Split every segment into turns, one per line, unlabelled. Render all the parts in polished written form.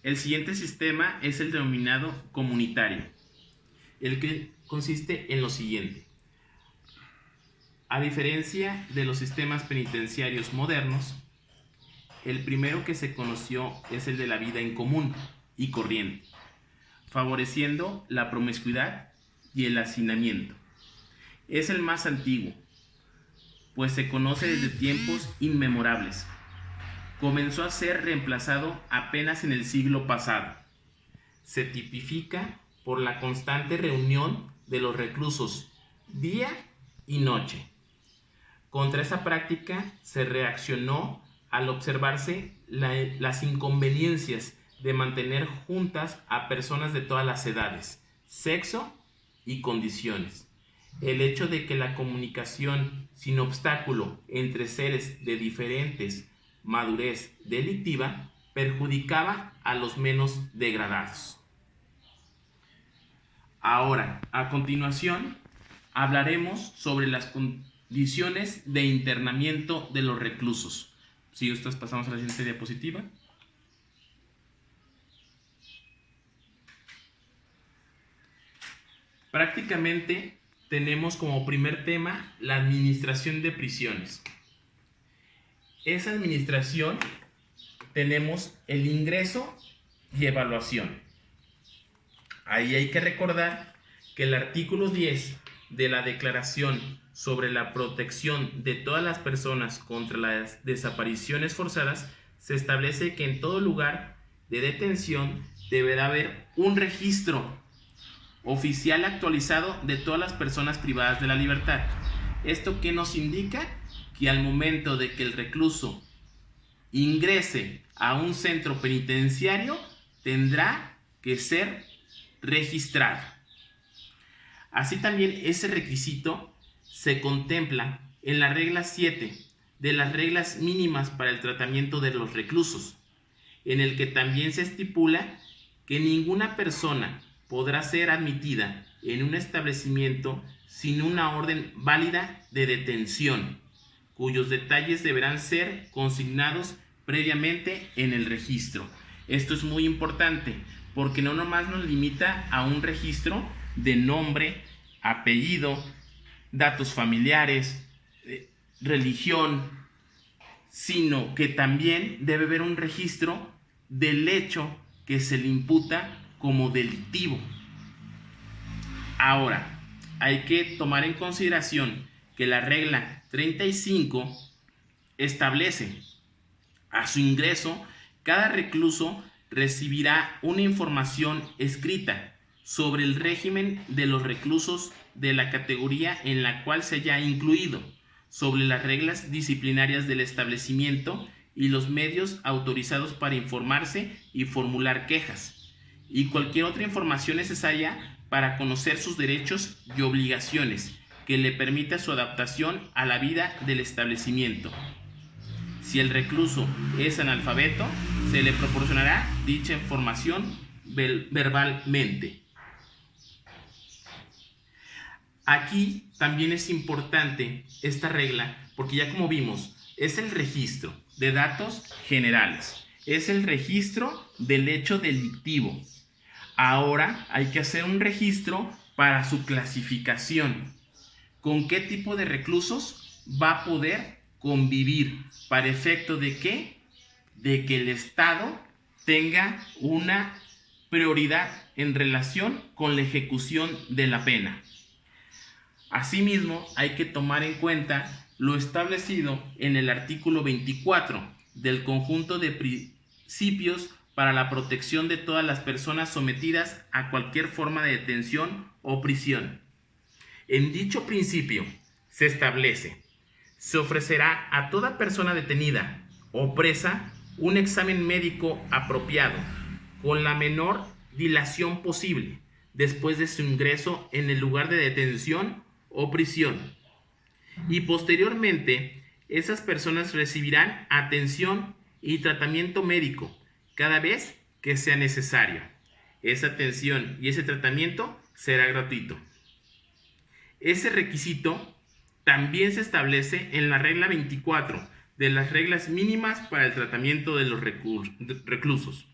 El siguiente sistema es el denominado comunitario, el que consiste en lo siguiente. A diferencia de los sistemas penitenciarios modernos, el primero que se conoció es el de la vida en común y corriente, favoreciendo la promiscuidad y el hacinamiento. Es el más antiguo, pues se conoce desde tiempos inmemorables. Comenzó a ser reemplazado apenas en el siglo pasado. Se tipifica por la constante reunión de los reclusos día y noche. Contra esa práctica se reaccionó al observarse las inconveniencias de mantener juntas a personas de todas las edades, sexo y condiciones. El hecho de que la comunicación sin obstáculo entre seres de diferentes madurez delictiva perjudicaba a los menos degradados. Ahora, a continuación, hablaremos sobre las condiciones de internamiento de los reclusos. Si gustas, pasamos a la siguiente diapositiva. Prácticamente tenemos como primer tema la administración de prisiones. Esa administración tenemos el ingreso y evaluación. Ahí hay que recordar que el artículo 10 de la Declaración sobre la protección de todas las personas contra las desapariciones forzadas se establece que en todo lugar de detención deberá haber un registro oficial actualizado de todas las personas privadas de la libertad. ¿Esto qué nos indica? Que al momento de que el recluso ingrese a un centro penitenciario tendrá que ser registrado. Así también ese requisito se contempla en la regla 7 de las reglas mínimas para el tratamiento de los reclusos, en el que también se estipula que ninguna persona podrá ser admitida en un establecimiento sin una orden válida de detención, cuyos detalles deberán ser consignados previamente en el registro. Esto es muy importante porque no nomás nos limita a un registro de nombre, apellido, datos familiares, religión, sino que también debe haber un registro del hecho que se le imputa como delictivo. Ahora, hay que tomar en consideración que la regla 35 establece a su ingreso, cada recluso recibirá una información escrita sobre el régimen de los reclusos de la categoría en la cual se haya incluido, sobre las reglas disciplinarias del establecimiento y los medios autorizados para informarse y formular quejas, y cualquier otra información necesaria para conocer sus derechos y obligaciones que le permita su adaptación a la vida del establecimiento. Si el recluso es analfabeto, se le proporcionará dicha información verbalmente. Aquí también es importante esta regla porque ya como vimos, es el registro de datos generales, es el registro del hecho delictivo. Ahora hay que hacer un registro para su clasificación. ¿Con qué tipo de reclusos va a poder convivir? ¿Para efecto de qué? De que el Estado tenga una prioridad en relación con la ejecución de la pena. Asimismo, hay que tomar en cuenta lo establecido en el artículo 24 del conjunto de principios para la protección de todas las personas sometidas a cualquier forma de detención o prisión. En dicho principio se establece: se ofrecerá a toda persona detenida o presa un examen médico apropiado, con la menor dilación posible, después de su ingreso en el lugar de detención o prisión. Y posteriormente, esas personas recibirán atención y tratamiento médico cada vez que sea necesario. Esa atención y ese tratamiento será gratuito. Ese requisito también se establece en la regla 24 de las reglas mínimas para el tratamiento de los reclusos.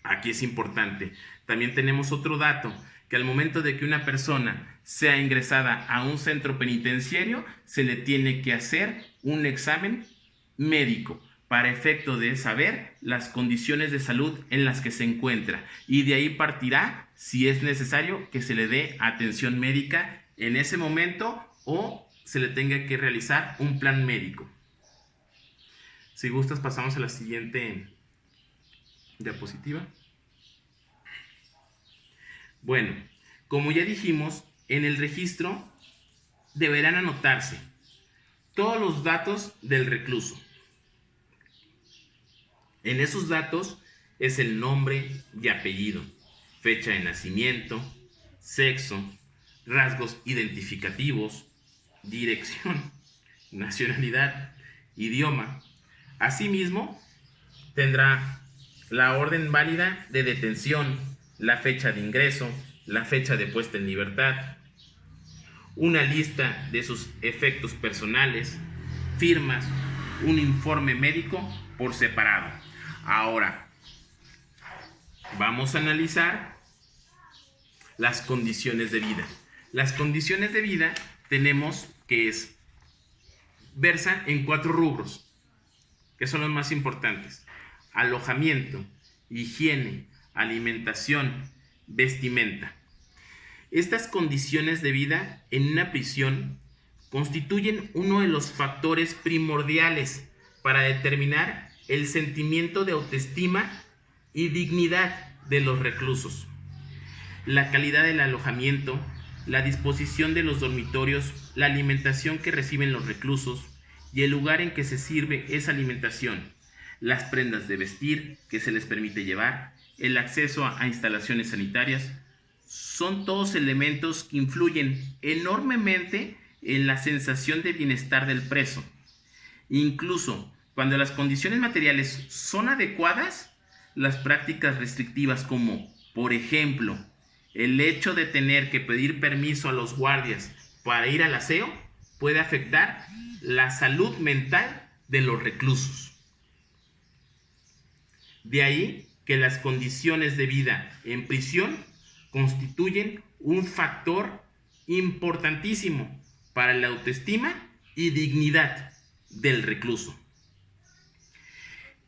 Aquí es importante. También tenemos otro dato, que al momento de que una persona sea ingresada a un centro penitenciario, se le tiene que hacer un examen médico para efecto de saber las condiciones de salud en las que se encuentra, y de ahí partirá si es necesario que se le dé atención médica en ese momento o se le tenga que realizar un plan médico. Si gustas, pasamos a la siguiente diapositiva. Bueno, como ya dijimos, en el registro deberán anotarse todos los datos del recluso. En esos datos es el nombre y apellido, fecha de nacimiento, sexo, rasgos identificativos, dirección, nacionalidad, idioma. Asimismo, tendrá la orden válida de detención, la fecha de ingreso, la fecha de puesta en libertad, una lista de sus efectos personales, firmas, un informe médico por separado. Ahora, vamos a analizar las condiciones de vida. Las condiciones de vida tenemos que versa en 4 rubros, que son los más importantes: alojamiento, higiene, alimentación, vestimenta. Estas condiciones de vida en una prisión constituyen uno de los factores primordiales para determinar el sentimiento de autoestima y dignidad de los reclusos. La calidad del alojamiento, la disposición de los dormitorios, la alimentación que reciben los reclusos y el lugar en que se sirve esa alimentación, las prendas de vestir que se les permite llevar, el acceso a instalaciones sanitarias, son todos elementos que influyen enormemente en la sensación de bienestar del preso. Incluso cuando las condiciones materiales son adecuadas, las prácticas restrictivas como, por ejemplo, el hecho de tener que pedir permiso a los guardias para ir al aseo, puede afectar la salud mental de los reclusos. De ahí que las condiciones de vida en prisión constituyen un factor importantísimo para la autoestima y dignidad del recluso.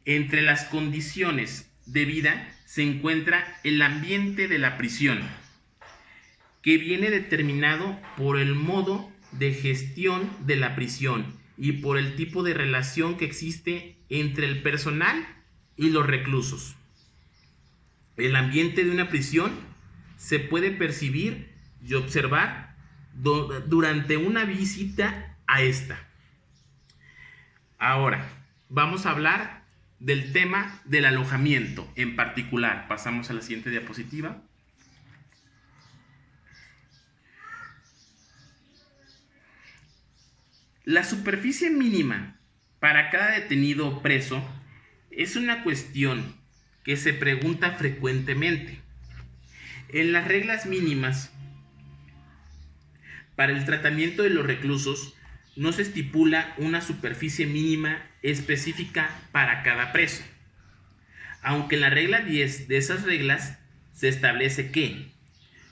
Entre las condiciones de vida se encuentra el ambiente de la prisión, que viene determinado por el modo de gestión de la prisión y por el tipo de relación que existe entre el personal y los reclusos. El ambiente de una prisión se puede percibir y observar durante una visita a esta. Ahora, vamos a hablar del tema del alojamiento en particular. Pasamos a la siguiente diapositiva. La superficie mínima para cada detenido o preso es una cuestión que se pregunta frecuentemente. En las reglas mínimas para el tratamiento de los reclusos no se estipula una superficie mínima específica para cada preso, aunque en la regla 10 de esas reglas se establece que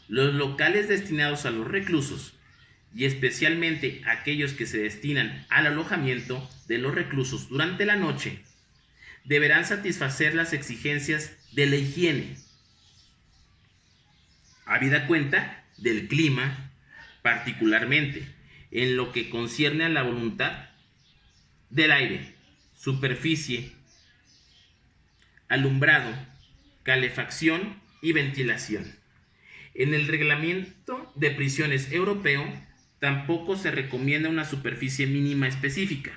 los locales destinados a los reclusos, y especialmente aquellos que se destinan al alojamiento de los reclusos durante la noche, deberán satisfacer las exigencias de la higiene, habida cuenta del clima, particularmente en lo que concierne a la voluntad del aire, superficie, alumbrado, calefacción y ventilación. En el reglamento de prisiones europeo tampoco se recomienda una superficie mínima específica.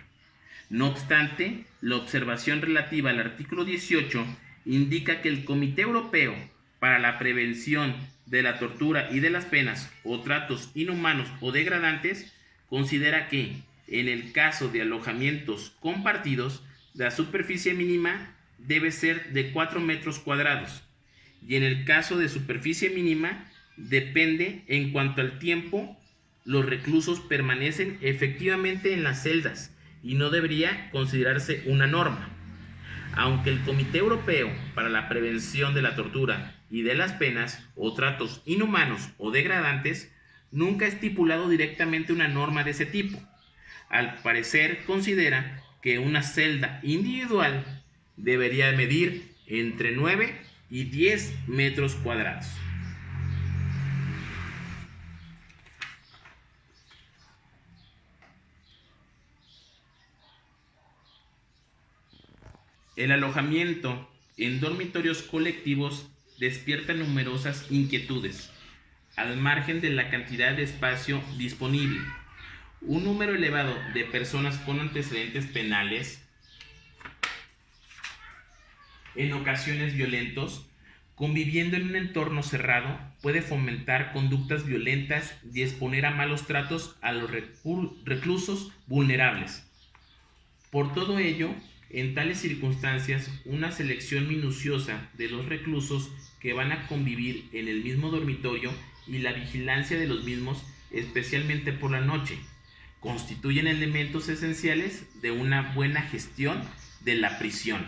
No obstante, la observación relativa al artículo 18 indica que el Comité Europeo para la Prevención de la Tortura y de las Penas o tratos inhumanos o degradantes considera que, en el caso de alojamientos compartidos, la superficie mínima debe ser de 4 metros cuadrados, y en el caso de superficie mínima depende en cuanto al tiempo los reclusos permanecen efectivamente en las celdas y no debería considerarse una norma. Aunque el Comité Europeo para la Prevención de la Tortura y de las Penas o tratos inhumanos o degradantes nunca ha estipulado directamente una norma de ese tipo. Al parecer considera que una celda individual debería medir entre 9 y 10 metros cuadrados. El alojamiento en dormitorios colectivos despierta numerosas inquietudes, al margen de la cantidad de espacio disponible. Un número elevado de personas con antecedentes penales, en ocasiones violentos, conviviendo en un entorno cerrado, puede fomentar conductas violentas y exponer a malos tratos a los reclusos vulnerables. Por todo ello, en tales circunstancias, una selección minuciosa de los reclusos que van a convivir en el mismo dormitorio y la vigilancia de los mismos, especialmente por la noche, constituyen elementos esenciales de una buena gestión de la prisión.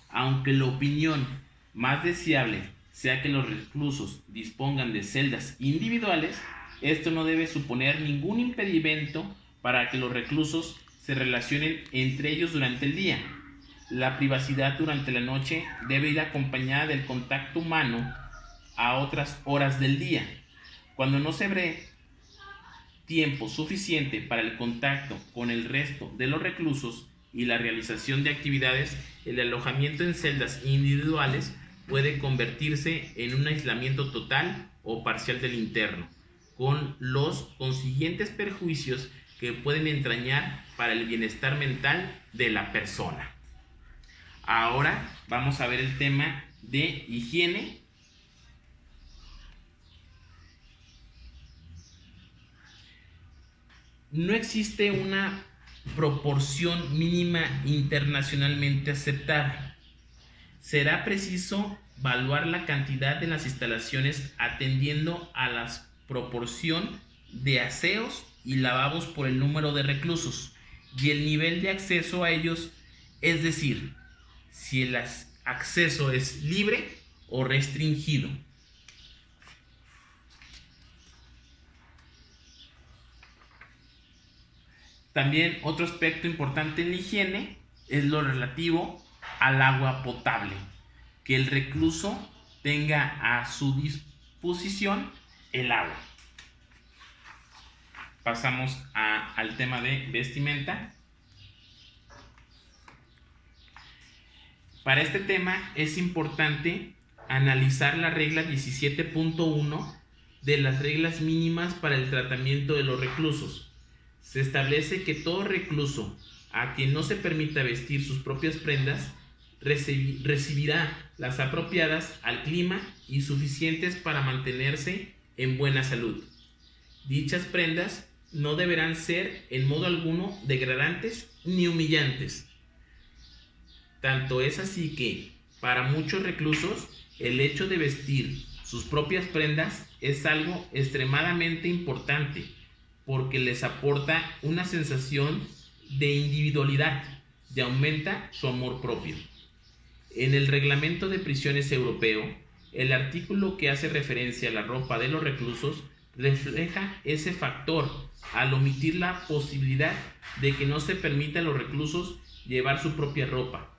Aunque la opinión más deseable sea que los reclusos dispongan de celdas individuales, esto no debe suponer ningún impedimento para que los reclusos se relacionen entre ellos durante el día. La privacidad durante la noche debe ir acompañada del contacto humano a otras horas del día. Cuando no se ve tiempo suficiente para el contacto con el resto de los reclusos y la realización de actividades, el alojamiento en celdas individuales puede convertirse en un aislamiento total o parcial del interno, con los consiguientes perjuicios que pueden entrañar para el bienestar mental de la persona. Ahora vamos a ver el tema de higiene. No existe una proporción mínima internacionalmente aceptada. Será preciso evaluar la cantidad de las instalaciones atendiendo a la proporción de aseos y lavabos por el número de reclusos y el nivel de acceso a ellos, es decir, si el acceso es libre o restringido. También otro aspecto importante en la higiene es lo relativo al agua potable, que el recluso tenga a su disposición el agua. Pasamos al tema de vestimenta. Para este tema es importante analizar la regla 17.1 de las reglas mínimas para el tratamiento de los reclusos. Se establece que todo recluso a quien no se permita vestir sus propias prendas recibirá las apropiadas al clima y suficientes para mantenerse en buena salud. Dichas prendas no deberán ser en modo alguno degradantes ni humillantes. Tanto es así que, para muchos reclusos, el hecho de vestir sus propias prendas es algo extremadamente importante, porque les aporta una sensación de individualidad y aumenta su amor propio. En el Reglamento de Prisiones Europeo, el artículo que hace referencia a la ropa de los reclusos refleja ese factor al omitir la posibilidad de que no se permita a los reclusos llevar su propia ropa.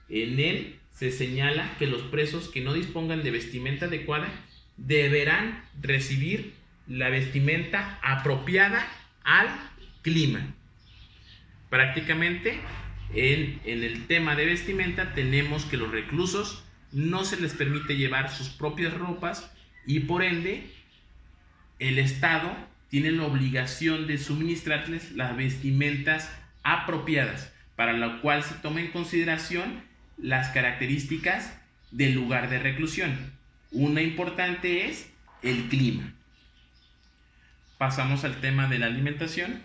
En él se señala que los presos que no dispongan de vestimenta adecuada deberán recibir la vestimenta apropiada al clima. Prácticamente en el tema de vestimenta tenemos que los reclusos no se les permite llevar sus propias ropas y por ende el Estado tiene la obligación de suministrarles las vestimentas apropiadas, para lo cual se toma en consideración las características del lugar de reclusión. Una importante es el clima. Pasamos al tema de la alimentación.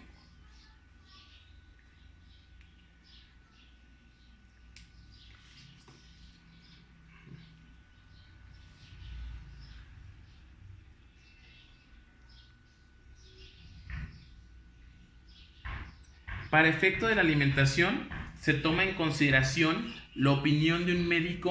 Para efecto de la alimentación, se toma en consideración la opinión de un médico